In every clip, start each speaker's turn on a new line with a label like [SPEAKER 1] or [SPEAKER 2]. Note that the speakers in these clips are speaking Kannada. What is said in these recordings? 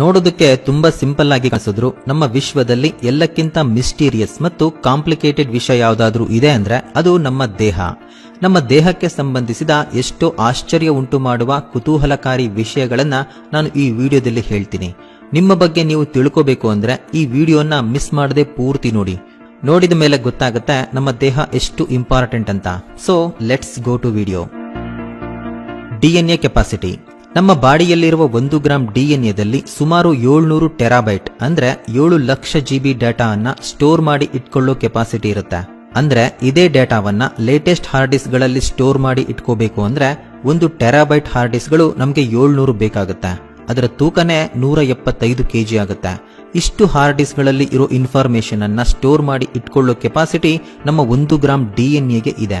[SPEAKER 1] ನೋಡೋದಕ್ಕೆ ತುಂಬಾ ಸಿಂಪಲ್ ಆಗಿ ಕಾಣಿಸಿದ್ರು ನಮ್ಮ ವಿಶ್ವದಲ್ಲಿ ಎಲ್ಲಕ್ಕಿಂತ ಮಿಸ್ಟೀರಿಯಸ್ ಮತ್ತು ಕಾಂಪ್ಲಿಕೇಟೆಡ್ ವಿಷಯ ಯಾವುದಾದ್ರೂ ಇದೆ ಅಂದ್ರೆ ಅದು ನಮ್ಮ ದೇಹ. ನಮ್ಮ ದೇಹಕ್ಕೆ ಸಂಬಂಧಿಸಿದ ಎಷ್ಟೋ ಆಶ್ಚರ್ಯ ಉಂಟು ಮಾಡುವ ಕುತೂಹಲಕಾರಿ ವಿಷಯಗಳನ್ನ ನಾನು ಈ ವಿಡಿಯೋದಲ್ಲಿ ಹೇಳ್ತೀನಿ. ನಿಮ್ಮ ಬಗ್ಗೆ ನೀವು ತಿಳ್ಕೋಬೇಕು ಅಂದ್ರೆ ಈ ವಿಡಿಯೋನ ಮಿಸ್ ಮಾಡದೆ ಪೂರ್ತಿ ನೋಡಿ. ನೋಡಿದ ಮೇಲೆ ಗೊತ್ತಾಗುತ್ತೆ ನಮ್ಮ ದೇಹ ಎಷ್ಟು ಇಂಪಾರ್ಟೆಂಟ್ ಅಂತ. So let's go to video. DNA capacity. ನಮ್ಮ ಬಾಡಿಯಲ್ಲಿರುವ 1 ಗ್ರಾಂ ಡಿಎನ್ಎದಲ್ಲಿ ಸುಮಾರು 700 ಟೆರಾಬೈಟ್ ಅಂದ್ರೆ 7 ಲಕ್ಷ GB ಡೇಟಾ ಅನ್ನ ಸ್ಟೋರ್ ಮಾಡಿ ಇಟ್ಕೊಳ್ಳೋ ಕೆಪಾಸಿಟಿ ಇರುತ್ತೆ. ಅಂದ್ರೆ ಇದೇ ಡೇಟಾವನ್ನ ಲೇಟೆಸ್ಟ್ ಹಾರ್ಡ್ ಡಿಸ್ಕ್ ಗಳಲ್ಲಿ ಸ್ಟೋರ್ ಮಾಡಿ ಇಟ್ಕೋಬೇಕು ಅಂದ್ರೆ 1 ಟೆರಾಬೈಟ್ ಹಾರ್ಡ್ ಡಿಸ್ಕ್ ಗಳು ನಮಗೆ 700 ಬೇಕಾಗುತ್ತೆ. ಅದರ ತೂಕನೇ 175 kg ಆಗುತ್ತೆ. ಇಷ್ಟು ಹಾರ್ಡ್ ಡಿಸ್ಕ್ ಗಳಲ್ಲಿ ಇರೋ ಇನ್ಫಾರ್ಮೇಶನ್ ಅನ್ನ ಸ್ಟೋರ್ ಮಾಡಿ ಇಟ್ಕೊಳ್ಳೋ ಕೆಪಾಸಿಟಿ ನಮ್ಮ 1 ಗ್ರಾಂ ಡಿಎನ್ಎಗೆ ಇದೆ.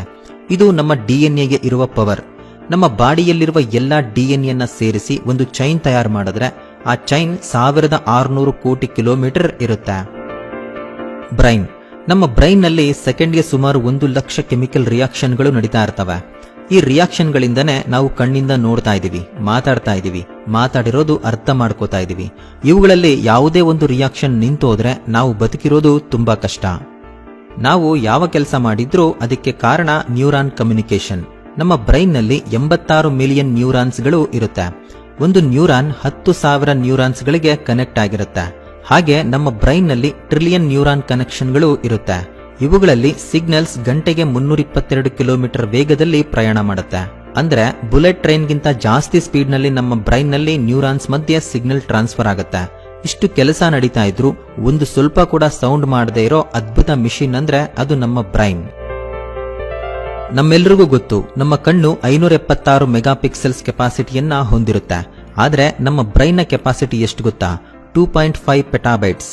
[SPEAKER 1] ಇದು ನಮ್ಮ ಡಿಎನ್ಎಗೆ ಇರುವ ಪವರ್. ನಮ್ಮ ಬಾಡಿಯಲ್ಲಿರುವ ಎಲ್ಲಾ ಡಿಎನ್ಎ ನ ಸೇರಿಸಿ ಒಂದು ಚೈನ್ ತಯಾರು ಮಾಡಿದ್ರೆ ಆ ಚೈನ್ 1600 ಕೋಟಿ ಕಿಲೋಮೀಟರ್ ಇರುತ್ತೆ. ಬ್ರೈನ್. ನಮ್ಮ ಬ್ರೈನ್ ನಲ್ಲಿ ಸೆಕೆಂಡ್ಗೆ ಸುಮಾರು 1 ಲಕ್ಷ ಕೆಮಿಕಲ್ ರಿಯಾಕ್ಷನ್ಗಳು ನಡೀತಾ ಇರ್ತವೆ. ಈ ರಿಯಾಕ್ಷನ್ ಗಳಿಂದನೇ ನಾವು ಕಣ್ಣಿಂದ ನೋಡ್ತಾ ಇದೀವಿ, ಮಾತಾಡ್ತಾ ಇದೀವಿ, ಮಾತಾಡಿರೋದು ಅರ್ಥ ಮಾಡ್ಕೋತಾ ಇದೀವಿ. ಇವುಗಳಲ್ಲಿ ಯಾವುದೇ ಒಂದು ರಿಯಾಕ್ಷನ್ ನಿಂತೋದ್ರೆ ನಾವು ಬದುಕಿರೋದು ತುಂಬಾ ಕಷ್ಟ. ನಾವು ಯಾವ ಕೆಲಸ ಮಾಡಿದ್ರೂ ಅದಕ್ಕೆ ಕಾರಣ ನ್ಯೂರಾನ್ ಕಮ್ಯುನಿಕೇಶನ್. ನಮ್ಮ ಬ್ರೈನ್ ನಲ್ಲಿ 86 ಮಿಲಿಯನ್ ನ್ಯೂರಾನ್ಸ್ ಗಳು ಇರುತ್ತೆ. ಒಂದು ನ್ಯೂರಾನ್ 10,000 ನ್ಯೂರಾನ್ಸ್ ಗಳಿಗೆ ಕನೆಕ್ಟ್ ಆಗಿರುತ್ತೆ. ಹಾಗೆ ನಮ್ಮ ಬ್ರೈನ್ ನಲ್ಲಿ ಟ್ರಿಲಿಯನ್ ನ್ಯೂರಾನ್ ಕನೆಕ್ಷನ್ ಗಳು ಇರುತ್ತೆ. ಇವುಗಳಲ್ಲಿ ಸಿಗ್ನಲ್ಸ್ ಗಂಟೆಗೆ 322 ಕಿಲೋಮೀಟರ್ ವೇಗದಲ್ಲಿ ಪ್ರಯಾಣ ಮಾಡುತ್ತೆ. ಅಂದ್ರೆ ಬುಲೆಟ್ ಟ್ರೈನ್ ಗಿಂತ ಜಾಸ್ತಿ ಸ್ಪೀಡ್ ನಲ್ಲಿ ನಮ್ಮ ಬ್ರೈನ್ ನಲ್ಲಿ ನ್ಯೂರಾನ್ಸ್ ಮಧ್ಯೆ ಸಿಗ್ನಲ್ ಟ್ರಾನ್ಸ್ಫರ್ ಆಗುತ್ತೆ. ಇಷ್ಟು ಕೆಲಸ ನಡೀತಾ ಇದ್ರು ಒಂದು ಸ್ವಲ್ಪ ಕೂಡ ಸೌಂಡ್ ಮಾಡದೇ ಇರೋ ಅದ್ಭುತ ಮಿಷಿನ್ ಅಂದ್ರೆ ಅದು ನಮ್ಮ ಬ್ರೈನ್. ನಮ್ಮೆಲ್ಲರಿಗೂ ಗೊತ್ತು ನಮ್ಮ ಕಣ್ಣು 576 ಮೆಗಾ ಪಿಕ್ಸೆಲ್ಸ್ ಕೆಪಾಸಿಟಿಯನ್ನ ಹೊಂದಿರುತ್ತೆ. ಆದ್ರೆ ನಮ್ಮ ಬ್ರೈನ್ ನ ಕೆಪಾಸಿಟಿ ಎಷ್ಟು ಗೊತ್ತಾ? 2.5 ಪೆಟಾಬೈಟ್ಸ್.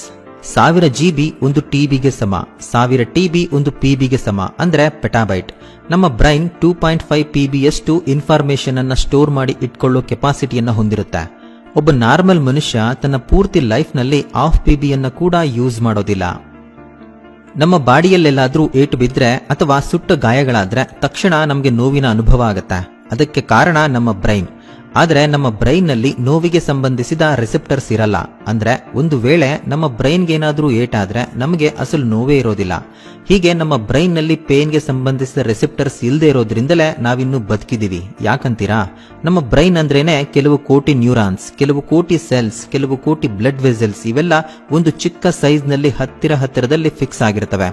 [SPEAKER 1] 1000 GB ಒಂದು ಟಿಬಿಗೆ ಸಮ, 1000 TB ಒಂದು PBಗೆ ಸಮ, ಅಂದ್ರೆ ಪೆಟಾಬೈಟ್. ನಮ್ಮ ಬ್ರೈನ್ 2.5 PB ಯಷ್ಟು ಇನ್ಫಾರ್ಮೇಶನ್ ಅನ್ನ ಸ್ಟೋರ್ ಮಾಡಿ ಇಟ್ಕೊಳ್ಳೋ ಕೆಪಾಸಿಟಿಯನ್ನ ಹೊಂದಿರುತ್ತೆ. ಒಬ್ಬ ನಾರ್ಮಲ್ ಮನುಷ್ಯ ತನ್ನ ಪೂರ್ತಿ ಲೈಫ್ ನಲ್ಲಿ 1/2 PB ಯನ್ನ ಕೂಡ ಯೂಸ್ ಮಾಡೋದಿಲ್ಲ. ನಮ್ಮ ಬಾಡಿಯಲ್ಲೆಲ್ಲಾದ್ರೂ ಏಟು ಬಿದ್ರೆ ಅಥವಾ ಸುಟ್ಟ ಗಾಯಗಳಾದ್ರೆ ತಕ್ಷಣ ನಮಗೆ ನೋವಿನ ಅನುಭವ ಆಗುತ್ತೆ. ಅದಕ್ಕೆ ಕಾರಣ ನಮ್ಮ ಬ್ರೈನ್. ಆದ್ರೆ ನಮ್ಮ ಬ್ರೈನ್ ನಲ್ಲಿ ನೋವಿಗೆ ಸಂಬಂಧಿಸಿದ ರಿಸೆಪ್ಟರ್ಸ್ ಇರಲ್ಲ. ಅಂದ್ರೆ ಒಂದು ವೇಳೆ ನಮ್ಮ ಬ್ರೈನ್ಗೆ ಏನಾದ್ರೂ ಏಟಾದ್ರೆ ನಮಗೆ ಅಸಲು ನೋವೇ ಇರೋದಿಲ್ಲ. ಹೀಗೆ ನಮ್ಮ ಬ್ರೈನ್ ನಲ್ಲಿ ಪೇನ್ಗೆ ಸಂಬಂಧಿಸಿದ ರಿಸೆಪ್ಟರ್ಸ್ ಇಲ್ಲದೆ ಇರೋದ್ರಿಂದಲೇ ನಾವಿನ್ನು ಬದುಕಿದೀವಿ. ಯಾಕಂತೀರಾ? ನಮ್ಮ ಬ್ರೈನ್ ಅಂದ್ರೇನೆ ಕೆಲವು ಕೋಟಿ ನ್ಯೂರಾನ್ಸ್, ಕೆಲವು ಕೋಟಿ ಸೆಲ್ಸ್, ಕೆಲವು ಕೋಟಿ ಬ್ಲಡ್ ವೆಸಲ್ಸ್. ಇವೆಲ್ಲ ಒಂದು ಚಿಕ್ಕ ಸೈಜ್ ನಲ್ಲಿ ಹತ್ತಿರದಲ್ಲಿ ಫಿಕ್ಸ್ ಆಗಿರ್ತವೆ.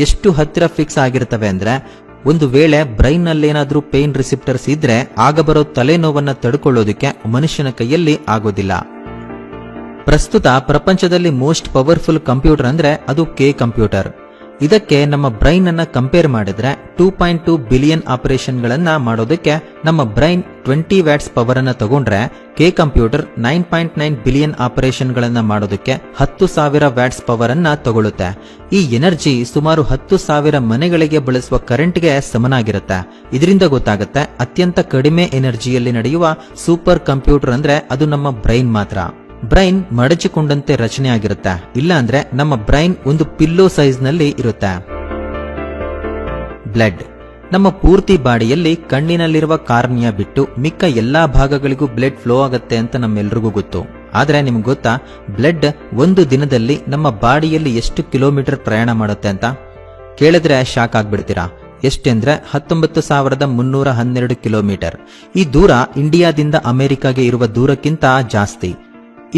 [SPEAKER 1] ಎಷ್ಟು ಹತ್ತಿರ ಫಿಕ್ಸ್ ಆಗಿರ್ತವೆ ಅಂದ್ರೆ ಒಂದು ವೇಳೆ ಬ್ರೈನ್ ನಲ್ಲೇನಾದ್ರೂ ಪೇನ್ ರಿಸೆಪ್ಟರ್ಸ್ ಇದ್ರೆ ಆಗ ಬರೋ ತಲೆನೋವನ್ನ ತಡ್ಕೊಳ್ಳೋದಕ್ಕೆ ಮನುಷ್ಯನ ಕೈಯಲ್ಲಿ ಆಗೋದಿಲ್ಲ. ಪ್ರಸ್ತುತ ಪ್ರಪಂಚದಲ್ಲಿ ಮೋಸ್ಟ್ ಪವರ್ಫುಲ್ ಕಂಪ್ಯೂಟರ್ ಅಂದ್ರೆ ಅದು ಕೆ ಕಂಪ್ಯೂಟರ್. ಇದಕ್ಕೆ ನಮ್ಮ ಬ್ರೈನ್ ಅನ್ನ ಕಂಪೇರ್ ಮಾಡಿದ್ರೆ 2.2 ಬಿಲಿಯನ್ ಆಪರೇಷನ್ ಗಳನ್ನ ಮಾಡೋದಕ್ಕೆ ನಮ್ಮ ಬ್ರೈನ್ 20 ವ್ಯಾಟ್ಸ್ ಪವರ್ ಅನ್ನ ತಗೊಂಡ್ರೆ ಕೆ ಕಂಪ್ಯೂಟರ್ 9.9 ಬಿಲಿಯನ್ ಆಪರೇಷನ್ ಗಳನ್ನ ಮಾಡೋದಕ್ಕೆ 10,000 ವ್ಯಾಟ್ಸ್ ಪವರ್ ಅನ್ನ ತಗೊಳುತ್ತೆ. ಈ ಎನರ್ಜಿ ಸುಮಾರು 10,000 ಮನೆಗಳಿಗೆ ಬಳಸುವ ಕರೆಂಟ್ಗೆ ಸಮನಾಗಿರುತ್ತೆ. ಇದರಿಂದ ಗೊತ್ತಾಗುತ್ತೆ ಅತ್ಯಂತ ಕಡಿಮೆ ಎನರ್ಜಿಯಲ್ಲಿ ನಡೆಯುವ ಸೂಪರ್ ಕಂಪ್ಯೂಟರ್ ಅಂದ್ರೆ ಅದು ನಮ್ಮ ಬ್ರೈನ್ ಮಾತ್ರ. ಬ್ರೈನ್ ಮಡಚಿಕೊಂಡಂತೆ ರಚನೆ ಆಗಿರುತ್ತೆ. ಇಲ್ಲ ಅಂದ್ರೆ ನಮ್ಮ ಬ್ರೈನ್ ಒಂದು ಪಿಲ್ಲೋ ಸೈಜ್ ನಲ್ಲಿ ಇರುತ್ತೆ. ಬ್ಲಡ್. ನಮ್ಮ ಪೂರ್ತಿ ಬಾಡಿಯಲ್ಲಿ ಕಣ್ಣಿನಲ್ಲಿರುವ ಕಾರ್ನಿಯಾ ಬಿಟ್ಟು ಮಿಕ್ಕ ಎಲ್ಲಾ ಭಾಗಗಳಿಗೂ ಬ್ಲಡ್ ಫ್ಲೋ ಆಗುತ್ತೆ ಅಂತ ನಮ್ಮೆಲ್ರಿಗೂ ಗೊತ್ತು. ಆದ್ರೆ ನಿಮ್ಗೆ ಗೊತ್ತಾ ಬ್ಲಡ್ ಒಂದು ದಿನದಲ್ಲಿ ನಮ್ಮ ಬಾಡಿಯಲ್ಲಿ ಎಷ್ಟು ಕಿಲೋಮೀಟರ್ ಪ್ರಯಾಣ ಮಾಡುತ್ತೆ ಅಂತ? ಕೇಳಿದ್ರೆ ಶಾಕ್ ಆಗ್ಬಿಡ್ತೀರಾ. ಎಷ್ಟೆಂದ್ರೆ 19,312 ಕಿಲೋಮೀಟರ್. ಈ ದೂರ ಇಂಡಿಯಾದಿಂದ ಅಮೆರಿಕಾಗೆ ಇರುವ ದೂರಕ್ಕಿಂತ ಜಾಸ್ತಿ.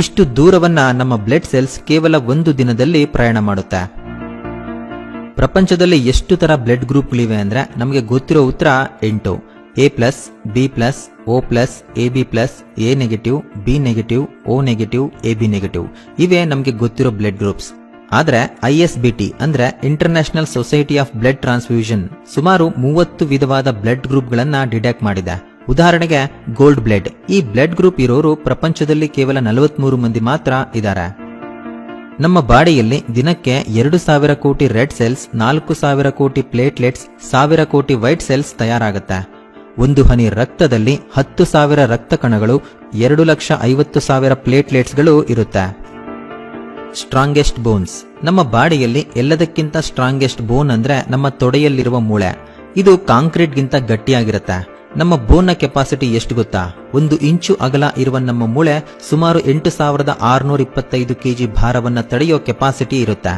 [SPEAKER 1] ಇಷ್ಟು ದೂರವನ್ನ ನಮ್ಮ ಬ್ಲಡ್ ಸೆಲ್ಸ್ ಕೇವಲ ಒಂದು ದಿನದಲ್ಲಿ ಪ್ರಯಾಣ ಮಾಡುತ್ತೆ. ಪ್ರಪಂಚದಲ್ಲಿ ಎಷ್ಟು ತರ ಬ್ಲಡ್ ಗ್ರೂಪ್ಗಳಿವೆ ಅಂದ್ರೆ ನಮಗೆ ಗೊತ್ತಿರೋ ಉತ್ತರ 8. A+, B+, O+, AB+, A negative, B negative, O negative, AB negative. ಇವೇ ನಮಗೆ ಗೊತ್ತಿರೋ ಬ್ಲಡ್ ಗ್ರೂಪ್ಸ್. ಆದ್ರೆ ISBT ಅಂದ್ರೆ international society of blood transfusion ಸುಮಾರು 30 ವಿಧವಾದ ಬ್ಲಡ್ ಗ್ರೂಪ್ ಗಳನ್ನ ಡಿಟೆಕ್ಟ್ ಮಾಡಿದೆ. ಉದಾಹರಣೆಗೆ ಗೋಲ್ಡ್ ಬ್ಲಡ್. ಈ ಬ್ಲಡ್ ಗ್ರೂಪ್ ಇರೋರು ಪ್ರಪಂಚದಲ್ಲಿ ಕೇವಲ 43 ಮಂದಿ ಮಾತ್ರ ಇದ್ದಾರೆ. ನಮ್ಮ ಬಾಡಿಯಲ್ಲಿ ದಿನಕ್ಕೆ 2,000 ಕೋಟಿ ರೆಡ್ ಸೆಲ್ಸ್, 4,000 ಕೋಟಿ ಪ್ಲೇಟ್ಲೆಟ್ಸ್, 1,000 ಕೋಟಿ ವೈಟ್ ಸೆಲ್ಸ್ ತಯಾರಾಗುತ್ತೆ. ಒಂದು ಹನಿ ರಕ್ತದಲ್ಲಿ 10,000 ರಕ್ತ ಕಣಗಳು, 2,50,000 ಪ್ಲೇಟ್ಲೆಟ್ಸ್ಗಳು ಇರುತ್ತೆ. Strongest bones. ನಮ್ಮ ಬಾಡಿಯಲ್ಲಿ ಎಲ್ಲದಕ್ಕಿಂತ ಸ್ಟ್ರಾಂಗೆಸ್ಟ್ ಬೋನ್ ಅಂದ್ರೆ ನಮ್ಮ ತೊಡೆಯಲ್ಲಿರುವ ಮೂಳೆ. ಇದು ಕಾಂಕ್ರೀಟ್ ಗಿಂತ ಗಟ್ಟಿಯಾಗಿರುತ್ತೆ. ನಮ್ಮ ಬೋನ್ನ ಕೆಪಾಸಿಟಿ ಎಷ್ಟು ಗೊತ್ತಾ? 1 ಇಂಚು ಅಗಲ ಇರುವ ನಮ್ಮ ಮೂಳೆ ಸುಮಾರು 8625 ಕೆಜಿ ಭಾರವನ್ನ ತಡೆಯೋ ಕೆಪಾಸಿಟಿ ಇರುತ್ತೆ.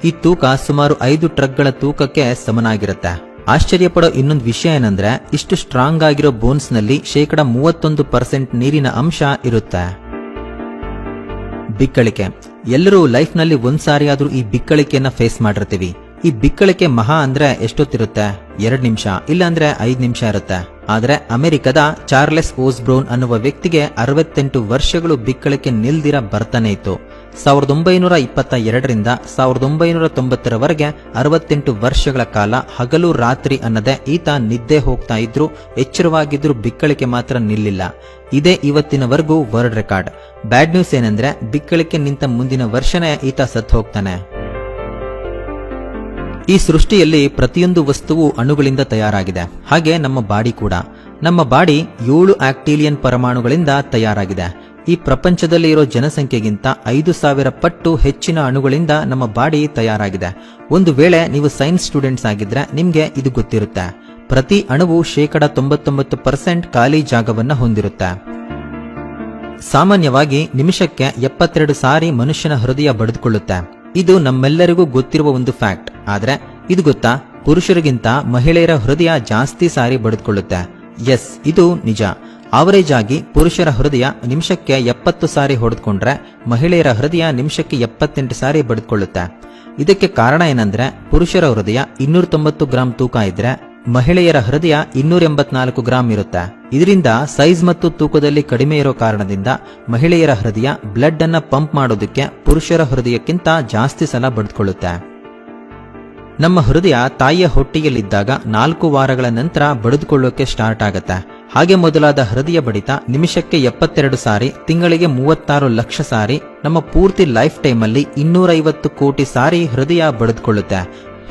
[SPEAKER 1] ಈ ತೂಕ ಸುಮಾರು 5 ಟ್ರಕ್ಗಳ ತೂಕಕ್ಕೆ ಸಮನಾಗಿರುತ್ತೆ. ಆಶ್ಚರ್ಯಪಡೋ ಇನ್ನೊಂದು ವಿಷಯ ಏನಂದ್ರೆ, ಇಷ್ಟು ಸ್ಟ್ರಾಂಗ್ ಆಗಿರೋ ಬೋನ್ಸ್ ನಲ್ಲಿ 31% ನೀರಿನ ಅಂಶ ಇರುತ್ತೆ. ಬಿಕ್ಕಳಿಕೆ. ಎಲ್ಲರೂ ಲೈಫ್ ನಲ್ಲಿ ಒಂದ್ಸಾರಿ ಆದ್ರೂ ಈ ಬಿಕ್ಕಳಿಕೆಯನ್ನ ಫೇಸ್ ಮಾಡಿರ್ತೀವಿ. ಈ ಬಿಕ್ಕಳಿಕೆ ಮಹಾ ಅಂದ್ರೆ ಎಷ್ಟೊತ್ತಿರುತ್ತೆ? 2 ನಿಮಿಷ, ಇಲ್ಲ ಅಂದ್ರೆ 5 ನಿಮಿಷ ಇರುತ್ತೆ. ಆದ್ರೆ ಅಮೆರಿಕದ ಚಾರ್ಲೆಸ್ ಓಸ್ಬ್ರೌನ್ ಅನ್ನುವ ವ್ಯಕ್ತಿಗೆ 68 ವರ್ಷಗಳು ಬಿಕ್ಕಳಿಕೆ ನಿಲ್ದಿರ ಬರ್ತಾನೆ ಇತ್ತು. 1922ರಿಂದ 1990ರವರೆಗೆ 68 ವರ್ಷಗಳ ಕಾಲ ಹಗಲು ರಾತ್ರಿ ಅನ್ನದೆ ಈತ ನಿದ್ದೆ ಹೋಗ್ತಾ ಇದ್ರು, ಎಚ್ಚರವಾಗಿದ್ರು, ಬಿಕ್ಕಳಿಕೆ ಮಾತ್ರ ನಿಲ್ಲಿಲ್ಲ. ಇದೇ ಇವತ್ತಿನವರೆಗೂ ವರ್ಲ್ಡ್ ರೆಕಾರ್ಡ್. ಬ್ಯಾಡ್ ನ್ಯೂಸ್ ಏನಂದ್ರೆ, ಬಿಕ್ಕಳಿಕೆ ನಿಂತ ಮುಂದಿನ ವರ್ಷನೇ ಈತ ಸತ್ತು ಹೋಗ್ತಾನೆ. ಈ ಸೃಷ್ಟಿಯಲ್ಲಿ ಪ್ರತಿಯೊಂದು ವಸ್ತುವು ಅಣುಗಳಿಂದ ತಯಾರಾಗಿದೆ. ಹಾಗೆ ನಮ್ಮ ಬಾಡಿ ಕೂಡ. ನಮ್ಮ ಬಾಡಿ 7 ಆಕ್ಟಿಲಿಯನ್ ಪರಮಾಣುಗಳಿಂದ ತಯಾರಾಗಿದೆ. ಈ ಪ್ರಪಂಚದಲ್ಲಿ ಇರೋ ಜನಸಂಖ್ಯೆಗಿಂತ 5000 ಪಟ್ಟು ಹೆಚ್ಚಿನ ಅಣುಗಳಿಂದ ನಮ್ಮ ಬಾಡಿ ತಯಾರಾಗಿದೆ. ಒಂದು ವೇಳೆ ನೀವು ಸೈನ್ಸ್ ಸ್ಟೂಡೆಂಟ್ಸ್ ಆಗಿದ್ರೆ ನಿಮ್ಗೆ ಇದು ಗೊತ್ತಿರುತ್ತೆ. ಪ್ರತಿ ಅಣುವು 99% ಖಾಲಿ ಜಾಗವನ್ನ ಹೊಂದಿರುತ್ತೆ. ಸಾಮಾನ್ಯವಾಗಿ ನಿಮಿಷಕ್ಕೆ 72 ಸಾರಿ ಮನುಷ್ಯನ ಹೃದಯ ಬಡಿದುಕೊಳ್ಳುತ್ತೆ. ಇದು ನಮ್ಮೆಲ್ಲರಿಗೂ ಗೊತ್ತಿರುವ ಒಂದು ಫ್ಯಾಕ್ಟ್. ಆದ್ರೆ ಇದು ಗೊತ್ತಾ, ಪುರುಷರಿಗಿಂತ ಮಹಿಳೆಯರ ಹೃದಯ ಜಾಸ್ತಿ ಸಾರಿ ಬಡಿದುಕೊಳ್ಳುತ್ತೆ. ಎಸ್, ಇದು ನಿಜ. ಆವರೇಜ್ ಆಗಿ ಪುರುಷರ ಹೃದಯ ನಿಮಿಷಕ್ಕೆ 70 ಸಾರಿ ಹೊಡೆದುಕೊಂಡ್ರೆ ಮಹಿಳೆಯರ ಹೃದಯ ನಿಮಿಷಕ್ಕೆ 78 ಸಾರಿ ಬಡಿದುಕೊಳ್ಳುತ್ತೆ. ಇದಕ್ಕೆ ಕಾರಣ ಏನಂದ್ರೆ, ಪುರುಷರ ಹೃದಯ 290 ಗ್ರಾಂ ತೂಕ ಇದ್ರೆ ಮಹಿಳೆಯರ ಹೃದಯ 284 ಗ್ರಾಂ ಇರುತ್ತೆ. ಇದರಿಂದ ಸೈಜ್ ಮತ್ತು ತೂಕದಲ್ಲಿ ಕಡಿಮೆ ಇರೋ ಕಾರಣದಿಂದ ಮಹಿಳೆಯರ ಹೃದಯ ಬ್ಲಡ್ ಅನ್ನ ಪಂಪ್ ಮಾಡೋದಕ್ಕೆ ಪುರುಷರ ಹೃದಯಕ್ಕಿಂತ ಜಾಸ್ತಿ ಸಲ ಬಡಿದುಕೊಳ್ಳುತ್ತೆ. ನಮ್ಮ ಹೃದಯ ತಾಯಿಯ ಹೊಟ್ಟೆಯಲ್ಲಿದ್ದಾಗ 4 ವಾರಗಳ ನಂತರ ಬಡಿದುಕೊಳ್ಳೋಕೆ ಸ್ಟಾರ್ಟ್ ಆಗುತ್ತೆ. ಹಾಗೆ ಮೊದಲಾದ ಹೃದಯ ಬಡಿತ ನಿಮಿಷಕ್ಕೆ 72 ಸಾರಿ, ತಿಂಗಳಿಗೆ 36 ಲಕ್ಷ ಸಾರಿ, ನಮ್ಮ ಪೂರ್ತಿ ಲೈಫ್ ಟೈಮ್ ಅಲ್ಲಿ 250 ಕೋಟಿ ಸಾರಿ ಹೃದಯ ಬಡಿದುಕೊಳ್ಳುತ್ತೆ.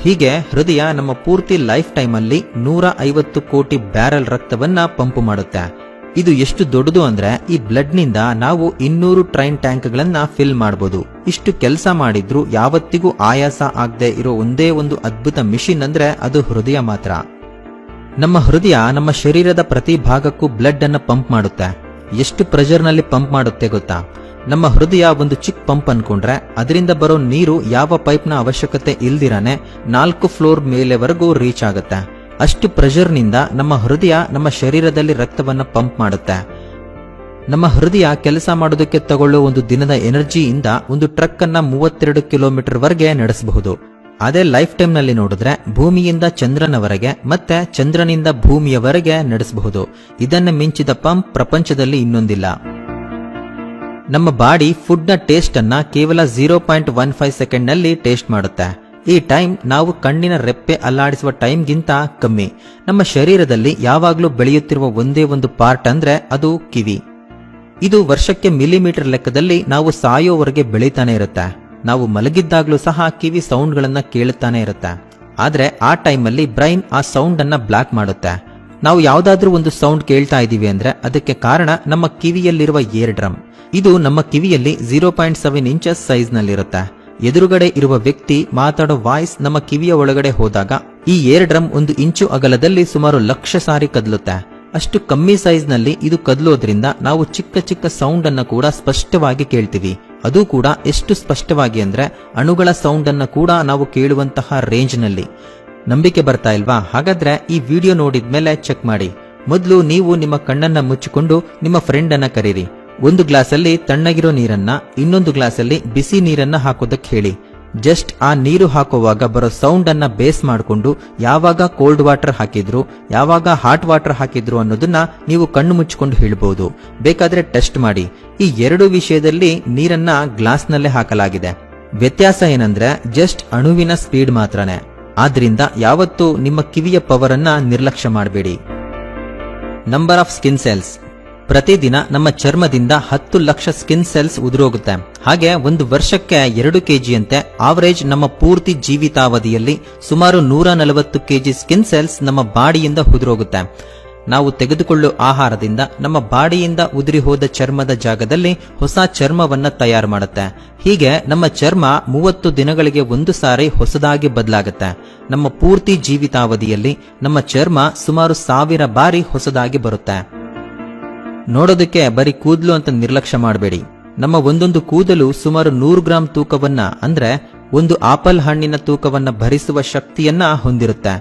[SPEAKER 1] ಹೀಗೆ ಹೃದಯ ನಮ್ಮ ಪೂರ್ತಿ ಲೈಫ್ ಟೈಮ್ ಅಲ್ಲಿ 150 ಕೋಟಿ ಬ್ಯಾರಲ್ ರಕ್ತವನ್ನ ಪಂಪು ಮಾಡುತ್ತೆ. ಇದು ಎಷ್ಟು ದೊಡ್ಡದು ಅಂದ್ರೆ, ಈ ಬ್ಲಡ್ ನಿಂದ ನಾವು 200 ಟ್ರೈನ್ ಟ್ಯಾಂಕ್ ಗಳನ್ನ ಫಿಲ್ ಮಾಡಬಹುದು. ಇಷ್ಟು ಕೆಲಸ ಮಾಡಿದ್ರು ಯಾವತ್ತಿಗೂ ಆಯಾಸ ಆಗದೆ ಇರೋ ಒಂದೇ ಒಂದು ಅದ್ಭುತ ಮಿಷಿನ್ ಅಂದ್ರೆ ಅದು ಹೃದಯ ಮಾತ್ರ. ನಮ್ಮ ಹೃದಯ ನಮ್ಮ ಶರೀರದ ಪ್ರತಿ ಭಾಗಕ್ಕೂ ಬ್ಲಡ್ ಅನ್ನ ಪಂಪ್ ಮಾಡುತ್ತೆ. ಎಷ್ಟು ಪ್ರೆಷರ್ ನಲ್ಲಿ ಪಂಪ್ ಮಾಡುತ್ತೆ ಗೊತ್ತಾ? ನಮ್ಮ ಹೃದಯ ಒಂದು ಚಿಕ್ಕ ಪಂಪ್ ಅನ್ಕೊಂಡ್ರೆ ಅದರಿಂದ ಬರೋ ನೀರು ಯಾವ ಪೈಪ್ನ ಅವಶ್ಯಕತೆ ಇಲ್ದಿರಾನೆ 4 ಫ್ಲೋರ್ ಮೇಲೆವರೆಗೂ ರೀಚ್ ಆಗುತ್ತೆ. ಅಷ್ಟು ಪ್ರೆಷರ್ ನಿಂದ ನಮ್ಮ ಹೃದಯ ನಮ್ಮ ಶರೀರದಲ್ಲಿ ರಕ್ತವನ್ನ ಪಂಪ್ ಮಾಡುತ್ತೆ. ನಮ್ಮ ಹೃದಯ ಕೆಲಸ ಮಾಡೋದಕ್ಕೆ ತಗೊಳ್ಳೋ ಒಂದು ದಿನದ ಎನರ್ಜಿಯಿಂದ ಒಂದು ಟ್ರಕ್ ಅನ್ನ 32 ಕಿಲೋಮೀಟರ್ ವರೆಗೆ ನಡೆಸಬಹುದು. ಅದೇ ಲೈಫ್ ಟೈಮ್ ನಲ್ಲಿ ನೋಡಿದ್ರೆ ಭೂಮಿಯಿಂದ ಚಂದ್ರನವರೆಗೆ ಮತ್ತೆ ಚಂದ್ರನಿಂದ ಭೂಮಿಯವರೆಗೆ ನಡೆಸಬಹುದು. ಇದನ್ನ ಮಿಂಚಿದ ಪಂಪ್ ಪ್ರಪಂಚದಲ್ಲಿ ಇನ್ನೊಂದಿಲ್ಲ. ನಮ್ಮ ಬಾಡಿ ಫುಡ್ ನ ಟೇಸ್ಟ್ ಅನ್ನ ಕೇವಲ 0.15 ಸೆಕೆಂಡ್ ನಲ್ಲಿ ಟೇಸ್ಟ್ ಮಾಡುತ್ತೆ. ಈ ಟೈಮ್ ನಾವು ಕಣ್ಣಿನ ರೆಪ್ಪೆ ಅಲ್ಲಾಡಿಸುವ ಟೈಮ್ಗಿಂತ ಕಮ್ಮಿ. ನಮ್ಮ ಶರೀರದಲ್ಲಿ ಯಾವಾಗ್ಲೂ ಬೆಳೆಯುತ್ತಿರುವ ಒಂದೇ ಒಂದು ಪಾರ್ಟ್ ಅಂದ್ರೆ ಅದು ಕಿವಿ. ಇದು ವರ್ಷಕ್ಕೆ ಮಿಲಿಮೀಟರ್ ಲೆಕ್ಕದಲ್ಲಿ ನಾವು ಸಾಯೋವರೆಗೆ ಬೆಳೀತಾನೆ ಇರುತ್ತೆ. ನಾವು ಮಲಗಿದ್ದಾಗ್ಲೂ ಸಹ ಕಿವಿ ಸೌಂಡ್ ಗಳನ್ನ ಕೇಳುತ್ತಾನೆ ಇರುತ್ತೆ. ಆದ್ರೆ ಆ ಟೈಮಲ್ಲಿ ಬ್ರೈನ್ ಆ ಸೌಂಡ್ ಅನ್ನ ಬ್ಲಾಕ್ ಮಾಡುತ್ತೆ. ನಾವು ಯಾವ್ದಾದ್ರೂ ಒಂದು ಸೌಂಡ್ ಕೇಳ್ತಾ ಇದೀವಿ ಅಂದ್ರೆ ಅದಕ್ಕೆ ಕಾರಣ ನಮ್ಮ ಕಿವಿಯಲ್ಲಿರುವ ಏರ್ ಡ್ರಮ್. ಇದು ನಮ್ಮ ಕಿವಿಯಲ್ಲಿ 0.7 ಇಂಚಸ್ ಸೈಜ್ ನಲ್ಲಿರುತ್ತೆ. ಎದುರುಗಡೆ ಇರುವ ವ್ಯಕ್ತಿ ಮಾತಾಡೋ ವಾಯ್ಸ್ ನಮ್ಮ ಕಿವಿಯ ಒಳಗಡೆ ಹೋದಾಗ ಈ ಏರ್ ಡ್ರಮ್ 1 ಇಂಚು ಅಗಲದಲ್ಲಿ ಸುಮಾರು 1,00,000 ಸಾರಿ ಕದಲುತ್ತೆ. ಅಷ್ಟು ಕಮ್ಮಿ ಸೈಜ್ ನಲ್ಲಿ ಇದು ಕದಲೋದ್ರಿಂದ ನಾವು ಚಿಕ್ಕ ಚಿಕ್ಕ ಸೌಂಡ್ ಅನ್ನ ಕೂಡ ಸ್ಪಷ್ಟವಾಗಿ ಕೇಳ್ತೀವಿ. ಅದು ಕೂಡ ಎಷ್ಟು ಸ್ಪಷ್ಟವಾಗಿ ಅಂದ್ರೆ ಅಣುಗಳ ಸೌಂಡ್ ಅನ್ನ ಕೂಡ ನಾವು ಕೇಳುವಂತಹ ರೇಂಜ್ ನಲ್ಲಿ. ನಂಬಿಕೆ ಬರ್ತಾ ಇಲ್ವಾ? ಹಾಗಾದ್ರೆ ಈ ವಿಡಿಯೋ ನೋಡಿದ್ಮೇಲೆ ಚೆಕ್ ಮಾಡಿ. ಮೊದಲು ನೀವು ನಿಮ್ಮ ಕಣ್ಣನ್ನ ಮುಚ್ಚಿಕೊಂಡು ನಿಮ್ಮ ಫ್ರೆಂಡ್ ಅನ್ನ ಕರೀರಿ. ಒಂದು ಗ್ಲಾಸಲ್ಲಿ ತಣ್ಣಗಿರೋ ನೀರನ್ನ, ಇನ್ನೊಂದು ಗ್ಲಾಸಲ್ಲಿ ಬಿಸಿ ನೀರನ್ನ ಹಾಕೋದಕ್ಕೆ ಹೇಳಿ. ಜಸ್ಟ್ ಆ ನೀರು ಹಾಕುವಾಗ ಬರೋ ಸೌಂಡ್ ಅನ್ನ ಬೇಸ್ ಮಾಡಿಕೊಂಡು ಯಾವಾಗ ಕೋಲ್ಡ್ ವಾಟರ್ ಹಾಕಿದ್ರು, ಯಾವಾಗ ಹಾಟ್ ವಾಟರ್ ಹಾಕಿದ್ರು ಅನ್ನೋದನ್ನ ನೀವು ಕಣ್ಣು ಮುಚ್ಚಿಕೊಂಡು ಹೇಳಬಹುದು. ಬೇಕಾದ್ರೆ ಟೆಸ್ಟ್ ಮಾಡಿ. ಈ 2 ವಿಷಯದಲ್ಲಿ ನೀರನ್ನ ಗ್ಲಾಸ್ ನಲ್ಲೇ ಹಾಕಲಾಗಿದೆ. ವ್ಯತ್ಯಾಸ ಏನಂದ್ರೆ ಜಸ್ಟ್ ಅಣುವಿನ ಸ್ಪೀಡ್ ಮಾತ್ರನೇ. ಆದ್ರಿಂದ ಯಾವತ್ತೂ ನಿಮ್ಮ ಕಿವಿಯ ಪವರ್ ಅನ್ನ ನಿರ್ಲಕ್ಷ್ಯ ಮಾಡಬೇಡಿ. Number of skin cells. ಪ್ರತಿದಿನ ನಮ್ಮ ಚರ್ಮದಿಂದ 10 ಲಕ್ಷ ಸ್ಕಿನ್ ಸೆಲ್ಸ್ ಉದುರೋಗುತ್ತೆ. ಹಾಗೆ ಒಂದು ವರ್ಷಕ್ಕೆ 2 ಕೆಜಿಯಂತೆ ಆವರೇಜ್ ನಮ್ಮ ಪೂರ್ತಿ ಜೀವಿತಾವಧಿಯಲ್ಲಿ ಸುಮಾರು 140 ಕೆಜಿ ಸ್ಕಿನ್ ಸೆಲ್ಸ್ ನಮ್ಮ ಬಾಡಿಯಿಂದ ಉದುರೋಗುತ್ತೆ. ನಾವು ತೆಗೆದುಕೊಳ್ಳುವ ಆಹಾರದಿಂದ ನಮ್ಮ ಬಾಡಿಯಿಂದ ಉದುರಿ ಹೋದ ಚರ್ಮದ ಜಾಗದಲ್ಲಿ ಹೊಸ ಚರ್ಮವನ್ನ ತಯಾರು ಮಾಡುತ್ತೆ. ಹೀಗೆ ನಮ್ಮ ಚರ್ಮ 30 ದಿನಗಳಿಗೆ ಒಂದು ಸಾರಿ ಹೊಸದಾಗಿ ಬದಲಾಗುತ್ತೆ. ನಮ್ಮ ಪೂರ್ತಿ ಜೀವಿತಾವಧಿಯಲ್ಲಿ ನಮ್ಮ ಚರ್ಮ ಸುಮಾರು 1000 ಬಾರಿ ಹೊಸದಾಗಿ ಬರುತ್ತೆ. ನೋಡೋದಕ್ಕೆ ಬರೀ ಕೂದಲು ಅಂತ ನಿರ್ಲಕ್ಷ್ಯ ಮಾಡಬೇಡಿ. ನಮ್ಮ ಒಂದೊಂದು ಕೂದಲು ಸುಮಾರು 100 ಗ್ರಾಂ ತೂಕವನ್ನ ಅಂದ್ರೆ ಒಂದು ಆಪಲ್ ಹಣ್ಣಿನ ತೂಕವನ್ನ ಭರಿಸುವ ಶಕ್ತಿಯನ್ನ ಹೊಂದಿರುತ್ತೆ.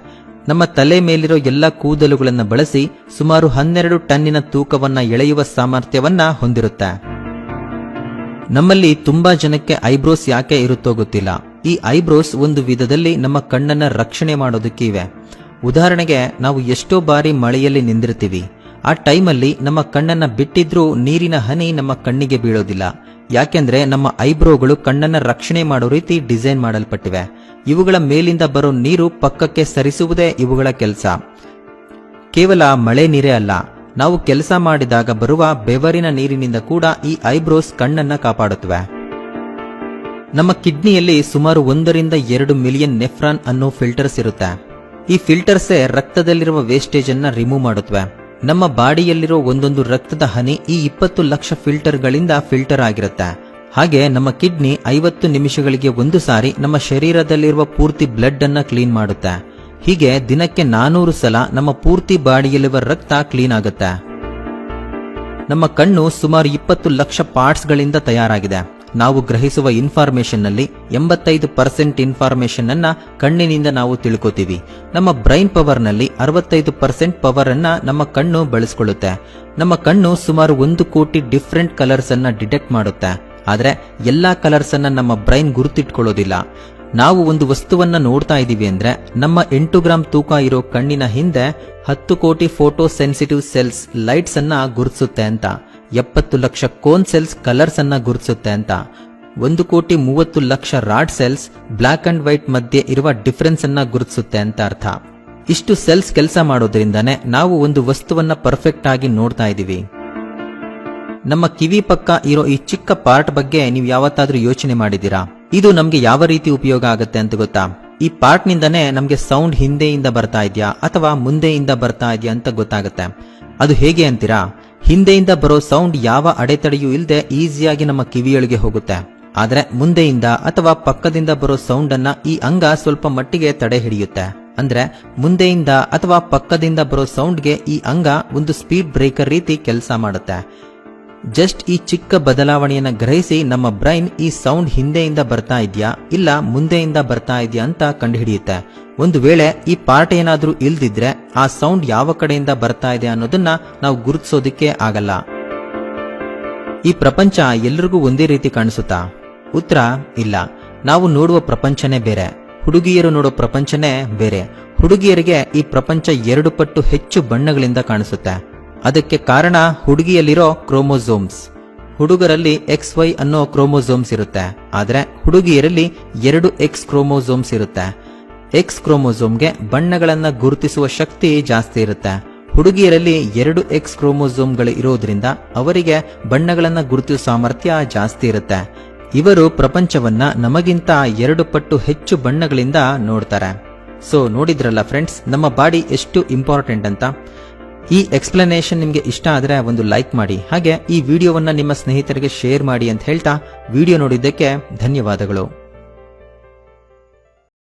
[SPEAKER 1] ನಮ್ಮ ತಲೆ ಮೇಲಿರೋ ಎಲ್ಲ ಕೂದಲುಗಳನ್ನ ಬಳಸಿ ಸುಮಾರು 12 ಟನ್ನಿನ ತೂಕವನ್ನ ಎಳೆಯುವ ಸಾಮರ್ಥ್ಯವನ್ನ ಹೊಂದಿರುತ್ತೆ. ನಮ್ಮಲ್ಲಿ ತುಂಬಾ ಜನಕ್ಕೆ ಐಬ್ರೋಸ್ ಯಾಕೆ ಇರುತ್ತೋ ಗೊತ್ತಿಲ್ಲ. ಈ ಐಬ್ರೋಸ್ ಒಂದು ವಿಧದಲ್ಲಿ ನಮ್ಮ ಕಣ್ಣನ್ನ ರಕ್ಷಣೆ ಮಾಡೋದಕ್ಕೆ ಇವೆ. ಉದಾಹರಣೆಗೆ ನಾವು ಎಷ್ಟೋ ಬಾರಿ ಮಳೆಯಲ್ಲಿ ನಿಂದಿರ್ತೀವಿ. ಆ ಟೈಮಲ್ಲಿ ನಮ್ಮ ಕಣ್ಣನ್ನ ಬಿಟ್ಟಿದ್ರೂ ನೀರಿನ ಹನಿ ನಮ್ಮ ಕಣ್ಣಿಗೆ ಬೀಳೋದಿಲ್ಲ. ಯಾಕೆಂದ್ರೆ ನಮ್ಮ ಐಬ್ರೋಗಳು ಕಣ್ಣನ್ನ ರಕ್ಷಣೆ ಮಾಡೋ ರೀತಿ ಡಿಸೈನ್ ಮಾಡಲ್ಪಟ್ಟಿವೆ. ಇವುಗಳ ಮೇಲಿಂದ ಬರೋ ನೀರು ಪಕ್ಕಕ್ಕೆ ಸರಿಸುವುದೇ ಇವುಗಳ ಕೆಲಸ. ಕೇವಲ ಮಳೆ ನೀರೇ ಅಲ್ಲ, ನಾವು ಕೆಲಸ ಮಾಡಿದಾಗ ಬರುವ ಬೆವರಿನ ನೀರಿನಿಂದ ಕೂಡ ಈ ಐಬ್ರೋಸ್ ಕಣ್ಣನ್ನ ಕಾಪಾಡುತ್ತವೆ. ನಮ್ಮ ಕಿಡ್ನಿಯಲ್ಲಿ ಸುಮಾರು 1 ರಿಂದ 2 ಮಿಲಿಯನ್ ನೆಫ್ರಾನ್ ಅನ್ನೋ ಫಿಲ್ಟರ್ಸ್ ಇರುತ್ತೆ. ಈ ಫಿಲ್ಟರ್ಸೇ ರಕ್ತದಲ್ಲಿರುವ ವೇಸ್ಟೇಜ್ ಅನ್ನ ರಿಮೂವ್ ಮಾಡುತ್ತವೆ. ನಮ್ಮ ಬಾಡಿಯಲ್ಲಿರೋ ಒಂದೊಂದು ರಕ್ತದ ಹನಿ ಈ 20 ಲಕ್ಷ ಫಿಲ್ಟರ್ಗಳಿಂದ ಫಿಲ್ಟರ್ ಆಗಿರುತ್ತೆ. ಹಾಗೆ ನಮ್ಮ ಕಿಡ್ನಿ 50 ನಿಮಿಷಗಳಿಗೆ ಒಂದು ಸಾರಿ ನಮ್ಮ ಶರೀರದಲ್ಲಿರುವ ಪೂರ್ತಿ ಬ್ಲಡ್ ಅನ್ನ ಕ್ಲೀನ್ ಮಾಡುತ್ತೆ. ಹೀಗೆ ದಿನಕ್ಕೆ 400 ಸಲ ನಮ್ಮ ಪೂರ್ತಿ ಬಾಡಿಯಲ್ಲಿರುವ ರಕ್ತ ಕ್ಲೀನ್ ಆಗುತ್ತೆ. ನಮ್ಮ ಕಣ್ಣು ಸುಮಾರು 20 ಲಕ್ಷ ಪಾರ್ಟ್ಸ್ ಗಳಿಂದ ತಯಾರಾಗಿದೆ. ನಾವು ಗ್ರಹಿಸುವ ಇನ್ಫಾರ್ಮೇಶನ್ ನಲ್ಲಿ 85% ಇನ್ಫಾರ್ಮೇಶನ್ ಅನ್ನ ಕಣ್ಣಿನಿಂದ ನಾವು ತಿಳ್ಕೋತೀವಿ. ನಮ್ಮ ಬ್ರೈನ್ ಪವರ್ ನಲ್ಲಿ 65% ಪವರ್ ಅನ್ನ ನಮ್ಮ ಕಣ್ಣು ಬಳಸಿಕೊಳ್ಳುತ್ತೆ. ನಮ್ಮ ಕಣ್ಣು ಸುಮಾರು 1 ಕೋಟಿ ಡಿಫರೆಂಟ್ ಕಲರ್ಸ್ ಅನ್ನ ಡಿಟೆಕ್ಟ್ ಮಾಡುತ್ತೆ. ಆದ್ರೆ ಎಲ್ಲಾ ಕಲರ್ಸ್ ಅನ್ನ ನಮ್ಮ ಬ್ರೈನ್ ಗುರುತಿಟ್ಕೊಳ್ಳೋದಿಲ್ಲ. ನಾವು ಒಂದು ವಸ್ತುವನ್ನ ನೋಡ್ತಾ ಇದೀವಿ ಅಂದ್ರೆ ನಮ್ಮ 8 ಗ್ರಾಂ ತೂಕ ಇರೋ ಕಣ್ಣಿನ ಹಿಂದೆ 10 ಕೋಟಿ ಫೋಟೋ ಸೆನ್ಸಿಟಿವ್ ಸೆಲ್ಸ್ ಲೈಟ್ಸ್ ಅನ್ನ ಗುರುತಿಸುತ್ತೆ ಅಂತ, 70 ಲಕ್ಷ ಕೋನ್ ಸೆಲ್ಸ್ ಕಲರ್ಸ್ ಅನ್ನ ಗುರುತಿಸುತ್ತೆ ಅಂತ, 1 ಕೋಟಿ 30 lakh rod cells black and white ಮಧ್ಯೆ ಇರುವ ಡಿಫರೆನ್ಸ್ ಅನ್ನ ಗುರುತಿಸುತ್ತೆ ಅಂತ ಅರ್ಥ. ಇಷ್ಟು ಸೆಲ್ಸ್ ಕೆಲಸ ಮಾಡೋದ್ರಿಂದಾನೇ ನಾವು ಒಂದು ವಸ್ತುವನ್ನ ಪರ್ಫೆಕ್ಟ್ ಆಗಿ ನೋಡ್ತಾ ಇದೀವಿ. ನಮ್ಮ ಕಿವಿ ಪಕ್ಕ ಇರೋ ಈ ಚಿಕ್ಕ ಪಾರ್ಟ್ ಬಗ್ಗೆ ನೀವು ಯಾವತ್ತಾದ್ರೂ ಯೋಚನೆ ಮಾಡಿದ್ದೀರಾ? ಇದು ನಮ್ಗೆ ಯಾವ ರೀತಿ ಉಪಯೋಗ ಆಗುತ್ತೆ ಅಂತ ಗೊತ್ತಾ? ಈ ಪಾರ್ಟ್ ನಿಂದಾನೇ ನಮ್ಗೆ ಸೌಂಡ್ ಹಿಂದೆಯಿಂದ ಬರ್ತಾ ಇದೆಯಾ ಅಥವಾ ಮುಂದೆಯಿಂದ ಬರ್ತಾ ಇದೆಯಾ ಅಂತ ಗೊತ್ತಾಗುತ್ತೆ. ಅದು ಹೇಗೆ ಅಂತೀರಾ? ಹಿಂದೆಯಿಂದ ಬರೋ ಸೌಂಡ್ ಯಾವ ಅಡೆತಡೆಯೂ ಇಲ್ಲದೆ ಈಸಿಯಾಗಿ ನಮ್ಮ ಕಿವಿಯೊಳಗೆ ಹೋಗುತ್ತೆ. ಆದ್ರೆ ಮುಂದೆಯಿಂದ ಅಥವಾ ಪಕ್ಕದಿಂದ ಬರೋ ಸೌಂಡ್ ಅನ್ನ ಈ ಅಂಗ ಸ್ವಲ್ಪ ಮಟ್ಟಿಗೆ ತಡೆ ಹಿಡಿಯುತ್ತೆ. ಅಂದ್ರೆ ಮುಂದೆಯಿಂದ ಅಥವಾ ಪಕ್ಕದಿಂದ ಬರೋ ಸೌಂಡ್ಗೆ ಈ ಅಂಗ ಒಂದು ಸ್ಪೀಡ್ ಬ್ರೇಕರ್ ರೀತಿ ಕೆಲಸ ಮಾಡುತ್ತೆ. ಜಸ್ಟ್ ಈ ಚಿಕ್ಕ ಬದಲಾವಣೆಯನ್ನ ಗ್ರಹಿಸಿ ನಮ್ಮ ಬ್ರೈನ್ ಈ ಸೌಂಡ್ ಹಿಂದೆಯಿಂದ ಬರ್ತಾ ಇದೆಯಾ ಇಲ್ಲ ಮುಂದೆಯಿಂದ ಬರ್ತಾ ಇದೆಯಾ ಅಂತ ಕಂಡುಹಿಡಿಯುತ್ತೆ. ಒಂದು ವೇಳೆ ಈ ಪಾರ್ಟ್ ಏನಾದ್ರೂ ಇಲ್ದಿದ್ರೆ ಆ ಸೌಂಡ್ ಯಾವ ಕಡೆಯಿಂದ ಬರ್ತಾ ಇದೆ ಅನ್ನೋದನ್ನ ನಾವು ಗುರುತಿಸೋದಿಕ್ಕೆ ಆಗಲ್ಲ. ಈ ಪ್ರಪಂಚ ಎಲ್ರಿಗೂ ಒಂದೇ ರೀತಿ ಕಾಣಿಸುತ್ತಾ? ಉತ್ತರ ಇಲ್ಲ. ನಾವು ನೋಡುವ ಪ್ರಪಂಚನೇ ಬೇರೆ, ಹುಡುಗಿಯರು ನೋಡೋ ಪ್ರಪಂಚನೇ ಬೇರೆ. ಹುಡುಗಿಯರಿಗೆ ಈ ಪ್ರಪಂಚ 2 ಪಟ್ಟು ಹೆಚ್ಚು ಬಣ್ಣಗಳಿಂದ ಕಾಣಿಸುತ್ತೆ. ಅದಕ್ಕೆ ಕಾರಣ ಹುಡುಗಿಯಲ್ಲಿರೋ ಕ್ರೋಮೋಸೋಮ್ಸ್. ಹುಡುಗರಲ್ಲಿ XY ಅನ್ನೋ ಕ್ರೋಮೋಸೋಮ್ಸ್ ಇರುತ್ತೆ, ಆದ್ರೆ ಹುಡುಗಿಯರಲ್ಲಿ 2 X ಕ್ರೋಮೋಸೋಮ್ಸ್ ಇರುತ್ತೆ. X ಕ್ರೋಮೋಸೋಮ್ಗೆ ಬಣ್ಣಗಳನ್ನ ಗುರುತಿಸುವ ಶಕ್ತಿ ಜಾಸ್ತಿ ಇರುತ್ತೆ. ಹುಡುಗಿಯರಲ್ಲಿ 2 X ಕ್ರೋಮೋಸೋಮ್ಗಳು ಇರೋದ್ರಿಂದ ಅವರಿಗೆ ಬಣ್ಣಗಳನ್ನ ಗುರುತಿಸುವ ಸಾಮರ್ಥ್ಯ ಜಾಸ್ತಿ ಇರುತ್ತೆ. ಇವರು ಪ್ರಪಂಚವನ್ನ ನಮಗಿಂತ 2 ಪಟ್ಟು ಹೆಚ್ಚು ಬಣ್ಣಗಳಿಂದ ನೋಡ್ತಾರೆ. ಸೊ ನೋಡಿದ್ರಲ್ಲ ಫ್ರೆಂಡ್ಸ್, ನಮ್ಮ ಬಾಡಿ ಎಷ್ಟು ಇಂಪಾರ್ಟೆಂಟ್ ಅಂತ. ಈ ಎಕ್ಸ್ಪ್ಲನೇಷನ್ ನಿಮಗೆ ಇಷ್ಟ ಆದ್ರೆ ಒಂದು ಲೈಕ್ ಮಾಡಿ, ಹಾಗೆ ಈ ವಿಡಿಯೋವನ್ನ ನಿಮ್ಮ ಸ್ನೇಹಿತರಿಗೆ ಶೇರ್ ಮಾಡಿ ಅಂತ ಹೇಳ್ತಾ ವಿಡಿಯೋ ನೋಡಿದ್ದಕ್ಕೆ ಧನ್ಯವಾದಗಳು.